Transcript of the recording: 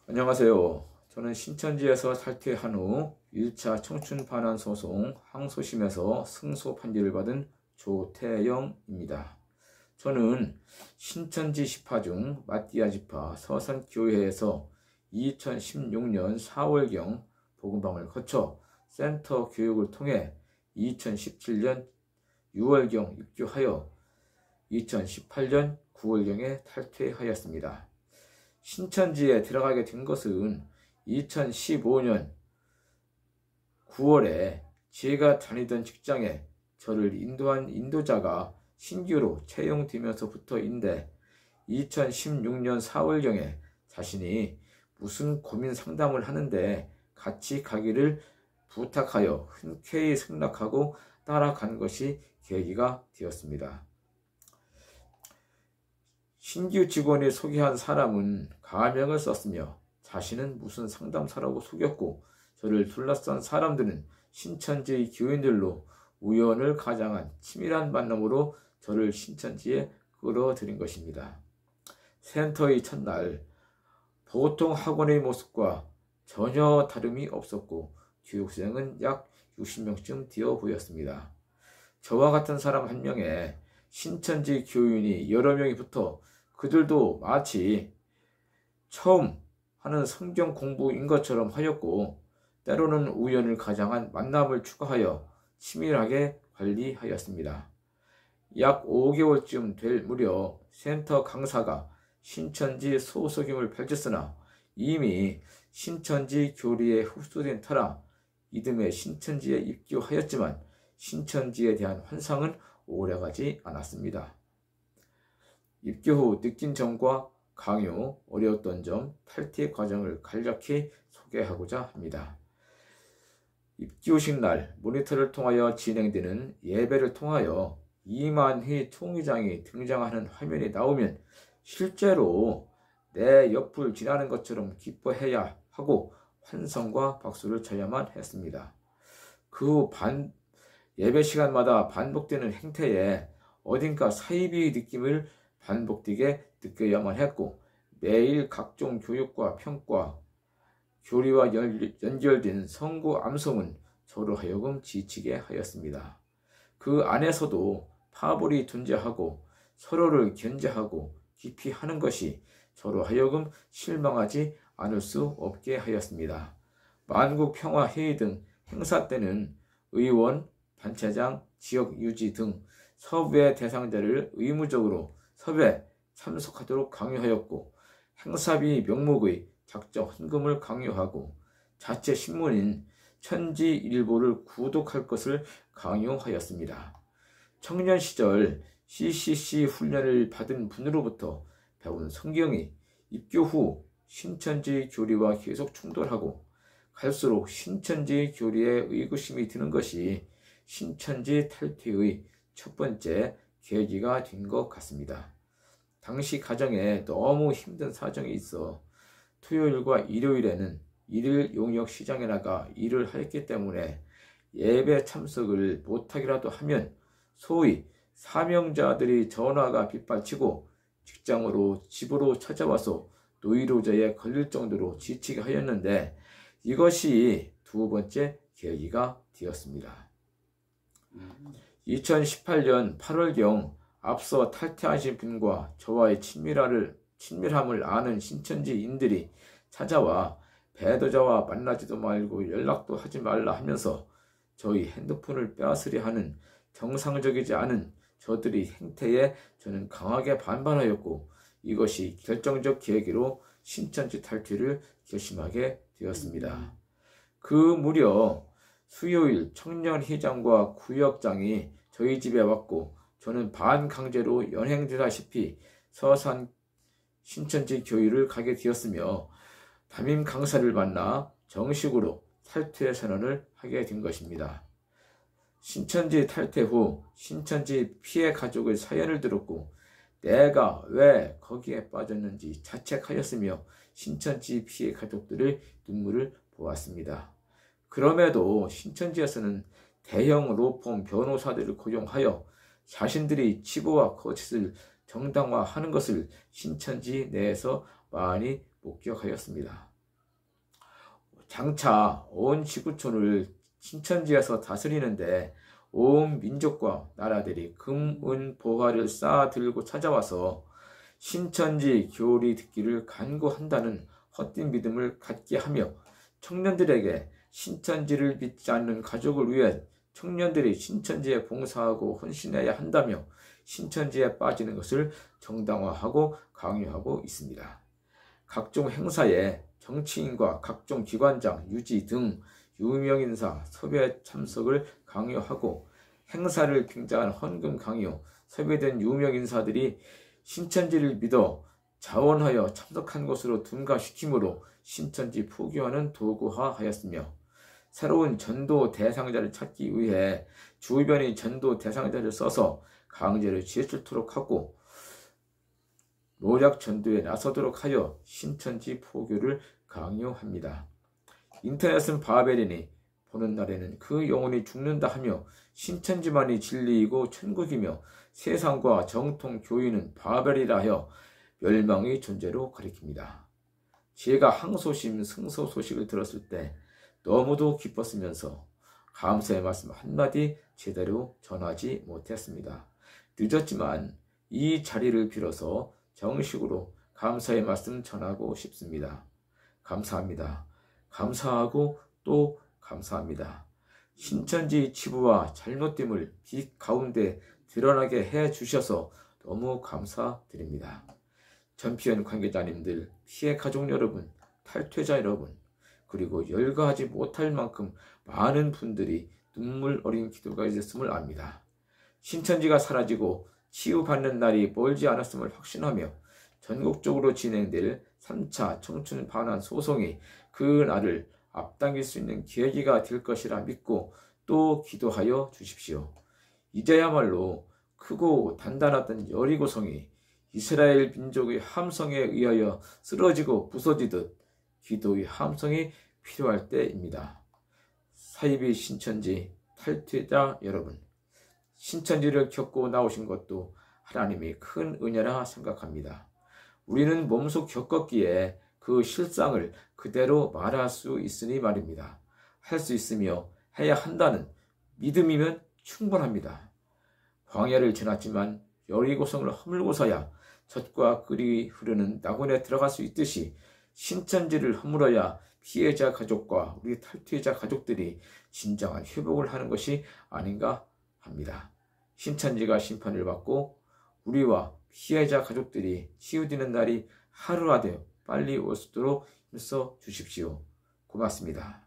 안녕하세요. 저는 신천지에서 탈퇴한 후 1차 청춘 반환 소송 항소심에서 승소 판결을 받은 조태영입니다. 저는 신천지 지파 중 마띠아 지파 서산교회에서 2016년 4월경 복음방을 거쳐 센터 교육을 통해 2017년 6월경 입교하여 2018년 9월경에 탈퇴하였습니다. 신천지에 들어가게 된 것은 2015년 9월에 제가 다니던 직장에 저를 인도한 인도자가 신규로 채용되면서부터인데 2016년 4월경에 자신이 무슨 고민 상담을 하는데 같이 가기를 부탁하여 흔쾌히 승낙하고 따라간 것이 계기가 되었습니다. 신규 직원이 소개한 사람은 가명을 썼으며 자신은 무슨 상담사라고 속였고 저를 둘러싼 사람들은 신천지 교인들로 우연을 가장한 치밀한 만남으로 저를 신천지에 끌어들인 것입니다. 센터의 첫날 보통 학원의 모습과 전혀 다름이 없었고 교육생은 약 60명쯤 되어 보였습니다. 저와 같은 사람 한 명에 신천지 교인이 여러 명이 붙어 그들도 마치 처음 하는 성경 공부인 것처럼 하였고 때로는 우연을 가장한 만남을 추가하여 치밀하게 관리하였습니다. 약 5개월쯤 될 무렵 센터 강사가 신천지 소속임을 밝혔으나 이미 신천지 교리에 흡수된 터라 이듬해 신천지에 입교하였지만 신천지에 대한 환상은 오래가지 않았습니다. 입교 후 느낀 점과 강요, 어려웠던 점, 탈퇴 과정을 간략히 소개하고자 합니다. 입교식 날 모니터를 통하여 진행되는 예배를 통하여 이만희 총회장이 등장하는 화면이 나오면 실제로 내 옆을 지나는 것처럼 기뻐해야 하고 환성과 박수를 쳐야만 했습니다. 그 후 예배 시간마다 반복되는 행태에 어딘가 사이비 느낌을 반복되게 느껴야만 했고 매일 각종 교육과 평가, 교리와 연결된 성구 암송은 저로 하여금 지치게 하였습니다. 그 안에서도 파벌이 존재하고 서로를 견제하고 깊이 하는 것이 저로 하여금 실망하지 않을 수 없게 하였습니다. 만국평화회의 등 행사 때는 의원, 단체장, 지역 유지 등 섭외 대상자를 의무적으로 섭외 참석하도록 강요하였고 행사비 명목의 작정 헌금을 강요하고 자체 신문인 천지일보를 구독할 것을 강요하였습니다. 청년 시절 CCC 훈련을 받은 분으로부터 배운 성경이 입교 후 신천지 교리와 계속 충돌하고 갈수록 신천지 교리에 의구심이 드는 것이 신천지 탈퇴의 첫 번째 계기가 된 것 같습니다. 당시 가정에 너무 힘든 사정이 있어 토요일과 일요일에는 일일 용역 시장에 나가 일을 했기 때문에 예배 참석을 못하기라도 하면 소위 사명자들이 전화가 빗발치고 직장으로 집으로 찾아와서 노이로제에 걸릴 정도로 지치게 하였는데 이것이 두 번째 계기가 되었습니다. 2018년 8월경 앞서 탈퇴하신 분과 저와의 친밀함을 아는 신천지인들이 찾아와 배도자와 만나지도 말고 연락도 하지 말라 하면서 저희 핸드폰을 빼앗으려 하는 정상적이지 않은 저들의 행태에 저는 강하게 반발하였고 이것이 결정적 계기로 신천지 탈퇴를 결심하게 되었습니다. 그 무렵 수요일 청년회장과 구역장이 저희 집에 왔고 저는 반강제로 연행되다시피 서산 신천지 교회를 가게 되었으며 담임 강사를 만나 정식으로 탈퇴 선언을 하게 된 것입니다. 신천지 탈퇴 후 신천지 피해 가족의 사연을 들었고 내가 왜 거기에 빠졌는지 자책하였으며 신천지 피해 가족들의 눈물을 보았습니다. 그럼에도 신천지에서는 대형 로펌 변호사들을 고용하여 자신들이 치부와 거짓을 정당화하는 것을 신천지 내에서 많이 목격하였습니다. 장차 온 지구촌을 신천지에서 다스리는데 온 민족과 나라들이 금, 은, 보화를 쌓아 들고 찾아와서 신천지 교리 듣기를 간구한다는 헛된 믿음을 갖게 하며 청년들에게 신천지를 믿지 않는 가족을 위해 청년들이 신천지에 봉사하고 헌신해야 한다며 신천지에 빠지는 것을 정당화하고 강요하고 있습니다. 각종 행사에 정치인과 각종 기관장, 유지 등 유명인사 섭외 참석을 강요하고 행사를 빙자한 헌금 강요, 섭외된 유명인사들이 신천지를 믿어 자원하여 참석한 것으로 둔갑시키므로 신천지 포기하는 도구화하였으며 새로운 전도 대상자를 찾기 위해 주변이 전도 대상자를 써서 강제로 제출토록 하고 노략 전도에 나서도록 하여 신천지 포교를 강요합니다. 인터넷은 바벨이니 보는 날에는 그 영혼이 죽는다 하며 신천지만이 진리이고 천국이며 세상과 정통 교인은 바벨이라 하여 멸망의 존재로 가리킵니다. 제가 항소심 승소 소식을 들었을 때 너무도 기뻤으면서 감사의 말씀 한마디 제대로 전하지 못했습니다. 늦었지만 이 자리를 빌어서 정식으로 감사의 말씀 전하고 싶습니다. 감사합니다. 감사하고 또 감사합니다. 신천지 치부와 잘못됨을 빛 가운데 드러나게 해 주셔서 너무 감사드립니다. 전피연 관계자님들, 피해 가족 여러분, 탈퇴자 여러분, 그리고 열거하지 못할 만큼 많은 분들이 눈물 어린 기도가 있었음을 압니다. 신천지가 사라지고 치유받는 날이 멀지 않았음을 확신하며 전국적으로 진행될 3차 청춘 반환 소송이 그 날을 앞당길 수 있는 계기가 될 것이라 믿고 또 기도하여 주십시오. 이제야말로 크고 단단하던 여리고성이 이스라엘 민족의 함성에 의하여 쓰러지고 부서지듯 기도의 함성이 필요할 때입니다. 사이비 신천지 탈퇴자 여러분, 신천지를 겪고 나오신 것도 하나님이 큰 은혜라 생각합니다. 우리는 몸소 겪었기에 그 실상을 그대로 말할 수 있으니 말입니다. 할 수 있으며 해야 한다는 믿음이면 충분합니다. 광야를 지났지만 여리고성을 허물고서야 젖과 꿀이 흐르는 낙원에 들어갈 수 있듯이 신천지를 허물어야 피해자 가족과 우리 탈퇴자 가족들이 진정한 회복을 하는 것이 아닌가 합니다. 신천지가 심판을 받고 우리와 피해자 가족들이 치유되는 날이 하루라도 빨리 올 수 있도록 힘써 주십시오. 고맙습니다.